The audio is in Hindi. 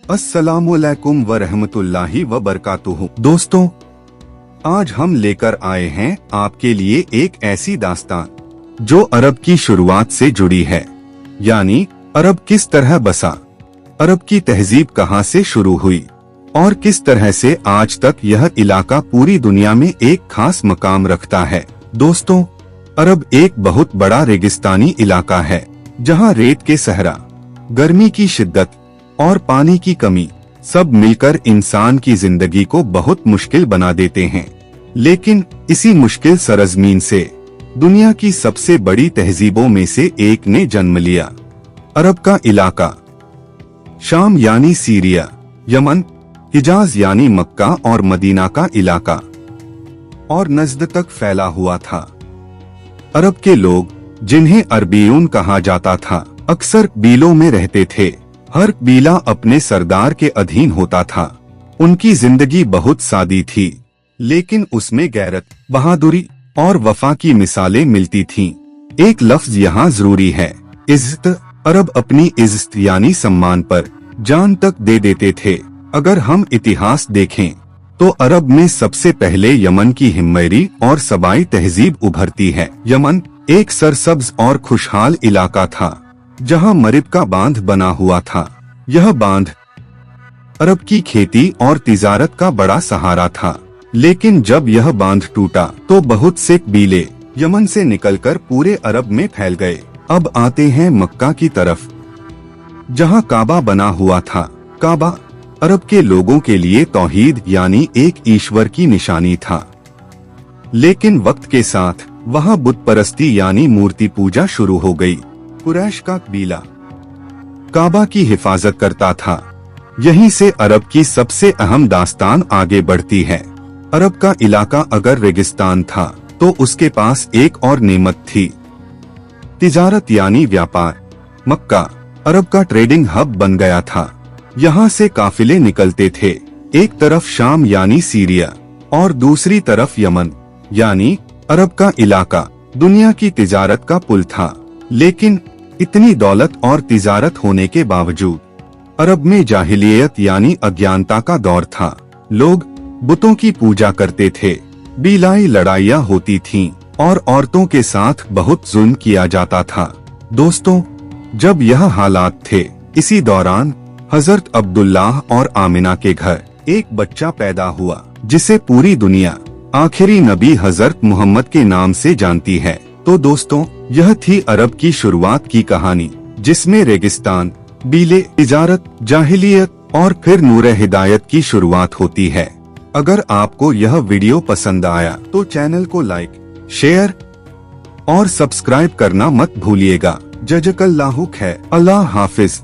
अस्सलामुअलैकुम व रहमतुल्लाहि व बरकातुहू। दोस्तों, आज हम लेकर आए हैं आपके लिए एक ऐसी दास्तान जो अरब की शुरुआत से जुड़ी है, यानी अरब किस तरह बसा, अरब की तहजीब कहां से शुरू हुई और किस तरह से आज तक यह इलाका पूरी दुनिया में एक खास मकाम रखता है। दोस्तों, अरब एक बहुत बड़ा रेगिस्तानी इलाका है जहां रेत के सहरा, गर्मी की शिद्दत और पानी की कमी सब मिलकर इंसान की जिंदगी को बहुत मुश्किल बना देते हैं। लेकिन इसी मुश्किल सरजमीन से दुनिया की सबसे बड़ी तहजीबों में से एक ने जन्म लिया। अरब का इलाका शाम यानी सीरिया, यमन, हिजाज यानी मक्का और मदीना का इलाका और नजद तक फैला हुआ था। अरब के लोग, जिन्हें अरबीयून कहा जाता था, अक्सर कबीलों में रहते थे। हर कबीला अपने सरदार के अधीन होता था। उनकी जिंदगी बहुत सादी थी, लेकिन उसमें गैरत, बहादुरी और वफा की मिसालें मिलती थीं। एक लफ्ज यहाँ जरूरी है, इज्जत। अरब अपनी इज्जत यानी सम्मान पर जान तक दे देते थे। अगर हम इतिहास देखें तो अरब में सबसे पहले यमन की हिम्मेरी और सबाई तहजीब उभरती है। यमन एक सरसब्ज और खुशहाल इलाका था जहां मरिब का बांध बना हुआ था। यह बांध अरब की खेती और तिजारत का बड़ा सहारा था। लेकिन जब यह बांध टूटा तो बहुत से कबीले यमन से निकलकर पूरे अरब में फैल गए। अब आते हैं मक्का की तरफ, जहां काबा बना हुआ था। काबा अरब के लोगों के लिए तौहीद यानी एक ईश्वर की निशानी था। लेकिन वक्त के साथ वहां बुत परस्ती यानी मूर्ति पूजा शुरू हो गई। कुरैश का कबीला काबा की हिफाजत करता था। यहीं से अरब की सबसे अहम दास्तान आगे बढ़ती है। अरब का इलाका अगर रेगिस्तान था तो उसके पास एक और नेमत थी, तिजारत यानी व्यापार। मक्का अरब का ट्रेडिंग हब बन गया था। यहाँ से काफिले निकलते थे, एक तरफ शाम यानी सीरिया और दूसरी तरफ यमन यानी अरब का इलाका। दुनिया की तिजारत का पुल था। लेकिन इतनी दौलत और तिजारत होने के बावजूद अरब में जाहिलियत यानी अज्ञानता का दौर था। लोग बुतों की पूजा करते थे, बीलाई लड़ाइयाँ होती थीं और औरतों के साथ बहुत जुल्म किया जाता था। दोस्तों, जब यह हालात थे, इसी दौरान हजरत अब्दुल्लाह और आमिना के घर एक बच्चा पैदा हुआ जिसे पूरी दुनिया आखिरी नबी हजरत मोहम्मद के नाम से जानती है। तो दोस्तों, यह थी अरब की शुरुआत की कहानी, जिसमें रेगिस्तान, बीले, तिजारत, जाहिलियत और फिर नूरे हिदायत की शुरुआत होती है। अगर आपको यह वीडियो पसंद आया तो चैनल को लाइक, शेयर और सब्सक्राइब करना मत भूलिएगा। जज़ाकल्लाहु खैर। अल्लाह हाफिज।